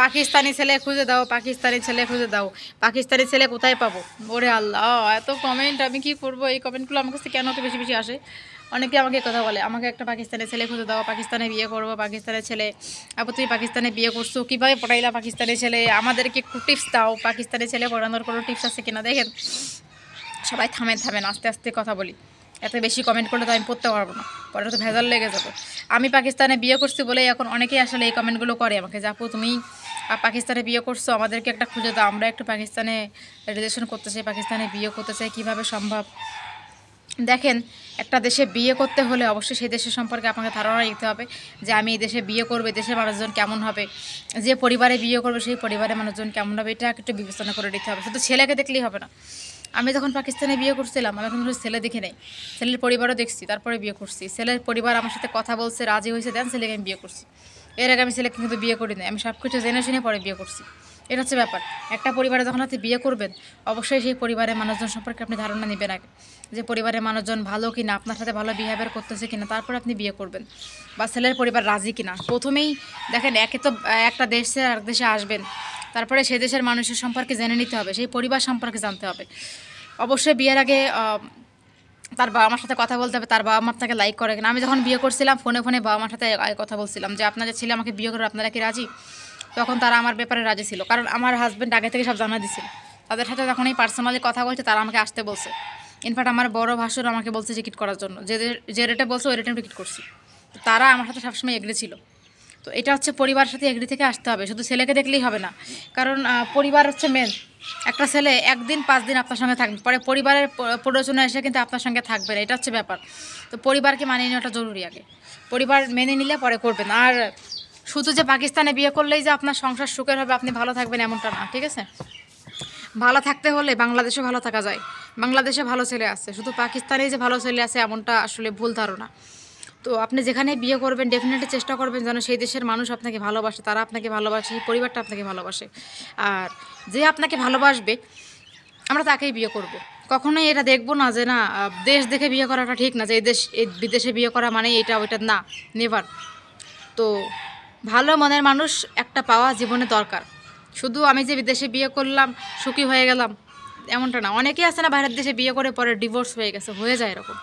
পাকিস্তানি ছেলে খুঁজে দাও, পাকিস্তানি ছেলে খুঁজে দাও, পাকিস্তানি ছেলে কোথায় পাবো? ওরে আল্লাহ, এত কমেন্ট, আমি কি করবো? এই কমেন্টগুলো আমার কাছে কেন তো বেশি বেশি আসে? অনেকে আমাকে কথা বলে, আমাকে একটা পাকিস্তানি ছেলে খুঁজে দাও, পাকিস্তানে বিয়ে করবো, পাকিস্তানের ছেলে। আপু তুমি পাকিস্তানে বিয়ে করছো, কীভাবে পড়াইলা পাকিস্তানি ছেলে? আমাদেরকে একটু টিপস দাও, পাকিস্তানি ছেলে পড়ানোর কোনো টিপস আছে কিনা? দেখেন সবাই থামেন থামেন, আস্তে আস্তে কথা বলি। এত বেশি কমেন্ট করলে তো আমি পড়তে পারবো না, পরে তো ভেজাল লেগে যাবে। আমি পাকিস্তানে বিয়ে করছি বলেই এখন অনেকেই আসলে এই কমেন্টগুলো করে আমাকে, যে আপু তুমি পাকিস্তানে বিয়ে করছো, আমাদেরকে একটা খুঁজে দাও, আমরা একটু পাকিস্তানে রিলেশন করতে চাই, পাকিস্তানে বিয়ে করতে চাই, কীভাবে সম্ভব? দেখেন, একটা দেশে বিয়ে করতে হলে অবশ্যই সেই দেশের সম্পর্কে আপনাকে ধারণা দিতে হবে, যে আমি এই দেশে বিয়ে করবো, দেশের মানুষজন কেমন হবে, যে পরিবারে বিয়ে করবে সেই পরিবারের মানুষজন কেমন হবে, এটা একটু বিবেচনা করে দিতে হবে। শুধু ছেলেকে দেখলেই হবে না। আমি যখন পাকিস্তানে বিয়ে করছিলাম, আমি এখন ছেলে দেখে নেই, ছেলের পরিবারও দেখছি, তারপরে বিয়ে করছি। ছেলের পরিবার আমার সাথে কথা বলছে, রাজি হয়েছে, দেন ছেলেকে আমি বিয়ে করছি। এর আগে আমি ছেলেকে কিন্তু বিয়ে করি নাই, আমি সব কিছু জেনে শুনে পরে বিয়ে করছি। এটা হচ্ছে ব্যাপার। একটা পরিবারে যখন আপনি বিয়ে করবেন, অবশ্যই সেই পরিবারের মানুষজন সম্পর্কে আপনি ধারণা নেবেন আগে, যে পরিবারের মানুষজন ভালো কিনা, আপনার সাথে ভালো বিহেভিয়ার করতেছে কিনা, তারপর আপনি বিয়ে করবেন। বা ছেলের পরিবার রাজি কিনা। প্রথমেই দেখেন, একে তো একটা দেশে আর দেশে আসবেন, তারপরে সেই দেশের মানুষের সম্পর্কে জেনে নিতে হবে, সেই পরিবার সম্পর্কে জানতে হবে। অবশ্যই বিয়ের আগে তার বাবা মার সাথে কথা বলতে হবে, তার বাবা মা আপনাকে লাইক করে কিনা। আমি যখন বিয়ে করছিলাম, ফোনে ফোনে বাবা মার সাথে কথা বলছিলাম, যে আপনাদের ছেলে আমাকে বিয়ে করবে, আপনারা কি রাজি? তখন তারা আমার ব্যাপারে রাজি ছিল, কারণ আমার হাজব্যান্ড আগে থেকে সব জানা দিছিল। তাদের সাথে যখন এই পার্সোনালি কথা বলছে, তারা আমাকে আসতে বলছে। ইনফ্যাক্ট আমার বড় ভাসুর আমাকে বলছে টিকিট করার জন্য, যে রেটে বলছে ওই রেটে আমি টিকিট করছি। তো তারা আমার সাথে সবসময় এগ্রি ছিল। তো এটা হচ্ছে পরিবারের সাথে এগ্রি থেকে আসতে হবে, শুধু ছেলেকে দেখলেই হবে না। কারণ পরিবার হচ্ছে মেন। একটা ছেলে 1 দিন 5 দিন আপনার সঙ্গে থাকবে, পরে পরিবারের প্ররোচনা এসে কিন্তু আপনার সঙ্গে থাকবে না, এটা হচ্ছে ব্যাপার। তো পরিবারকে মানিয়ে নেওয়াটা জরুরি আগে, পরিবার মেনে নিলে পরে করবেন। আর শুধু যে পাকিস্তানে বিয়ে করলেই যে আপনার সংসার সুখের হবে, আপনি ভালো থাকবেন এমনটা না, ঠিক আছে? ভালো থাকতে হলে বাংলাদেশে ভালো থাকা যায়, বাংলাদেশে ভালো ছেলে আছে, শুধু পাকিস্তানেই যে ভালো ছেলে আছে এমনটা আসলে ভুল ধারণা। তো আপনি যেখানে বিয়ে করবেন, ডেফিনেটলি চেষ্টা করবেন যেন সেই দেশের মানুষ আপনাকে ভালোবাসে, তারা আপনাকে ভালোবাসে, সেই পরিবারটা আপনাকে ভালোবাসে। আর যে আপনাকে ভালোবাসবে, আমরা তাকেই বিয়ে করব। কখনোই এটা দেখবো না যে না, দেশ দেখে বিয়ে করাটা ঠিক না, যে এই বিদেশে বিয়ে করা মানে এটা ওইটা না, নেভার। তো ভালো মনের মানুষ একটা পাওয়া জীবনে দরকার। শুধু আমি যে বিদেশে বিয়ে করলাম, সুখী হয়ে গেলাম, এমনটা না। অনেকেই আছে না, বাইরের দেশে বিয়ে করে পরে ডিভোর্স হয়ে গেছে, হয়ে যায় এরকম।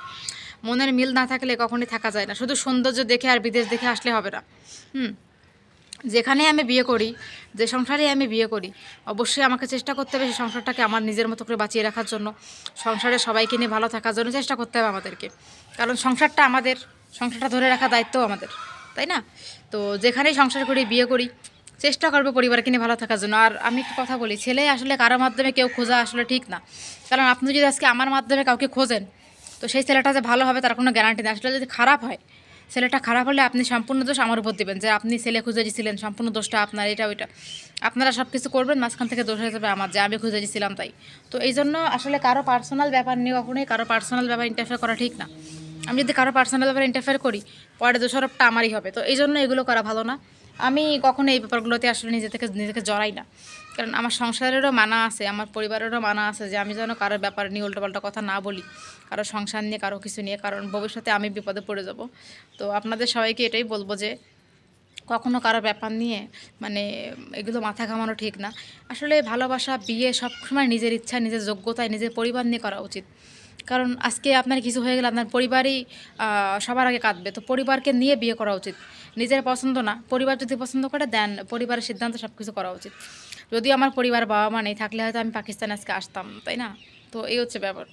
মনের মিল না থাকলে কখনই থাকা যায় না। শুধু সৌন্দর্য দেখে আর বিদেশ দেখে আসলে হবে না। যেখানে আমি বিয়ে করি, যে সংসারে আমি বিয়ে করি, অবশ্যই আমাকে চেষ্টা করতে হবে সেই সংসারটাকে আমার নিজের মতো করে বাঁচিয়ে রাখার জন্য, সংসারে সবাইকে নিয়ে ভালো থাকার জন্য চেষ্টা করতে হবে আমাদেরকে। কারণ সংসারটা আমাদের, সংসারটা ধরে রাখার দায়িত্বও আমাদের, তাই না? তো যেখানেই সংসার করি, বিয়ে করি, চেষ্টা করবো পরিবারকে নিয়ে ভালো থাকার জন্য। আর আমি একটু কথা বলি, ছেলে আসলে কারো মাধ্যমে কেউ খোঁজা আসলে ঠিক না। কারণ আপনি যদি আজকে আমার মাধ্যমে কাউকে খোঁজেন, তো সেই ছেলেটা যে ভালো হবে তার কোনো গ্যারান্টি নেই। আসলে যদি খারাপ হয়, ছেলেটা খারাপ হলে আপনি সম্পূর্ণ দোষ আমার উপর দেবেন, যে আপনি ছেলে খুঁজে দিয়েছিলেন, সম্পূর্ণ দোষটা আপনার, এটা ওইটা আপনারা সব কিছু করবেন, মাঝখান থেকে দোষ হয়ে যাবে আমার, যে আমি খুঁজে দিয়েছিলাম তাই। তো এই জন্য আসলে কারো পার্সোনাল ব্যাপার নিয়ে কখনোই কারো পার্সোনাল ব্যাপার ইন্টারফেয়ার করা ঠিক না। আমি যদি কারো পার্সোনাল ব্যাপারে ইন্টারফেয়ার করি, পরে দোষারোপটা আমারই হবে। তো এই জন্য এগুলো করা ভালো না। আমি কখনো এই ব্যাপারগুলোতে আসলে নিজেকে জড়াই না। কারণ আমার সংসারেরও মানা আছে, আমার পরিবারেরও মানা আছে, যে আমি যেন কারোর ব্যাপারে নিয়ে উল্টোপাল্টা কথা না বলি, কারো সংসার নিয়ে, কারো কিছু নিয়ে, কারণ ভবিষ্যতে আমি বিপদে পড়ে যাব। তো আপনাদের সবাইকে এটাই বলবো, যে কখনো কারো ব্যাপার নিয়ে মানে এগুলো মাথা ঘামানো ঠিক না। আসলে ভালোবাসা, বিয়ে সবসময় নিজের ইচ্ছা, নিজের যোগ্যতায়, নিজের পরিবার নিয়ে করা উচিত। কারণ আজকে আপনার কিছু হয়ে গেলে আপনার পরিবারই সবার আগে কাঁদবে। তো পরিবারকে নিয়ে বিয়ে করা উচিত, নিজের পছন্দ না। পরিবার যদি পছন্দ করে দেন, পরিবারের সিদ্ধান্ত সব কিছু করা উচিত। যদি আমার পরিবার বাবা মা নেই, থাকলে হয়তো আমি পাকিস্তানে আজকে আসতাম, তাই না? তো এই হচ্ছে ব্যাপার।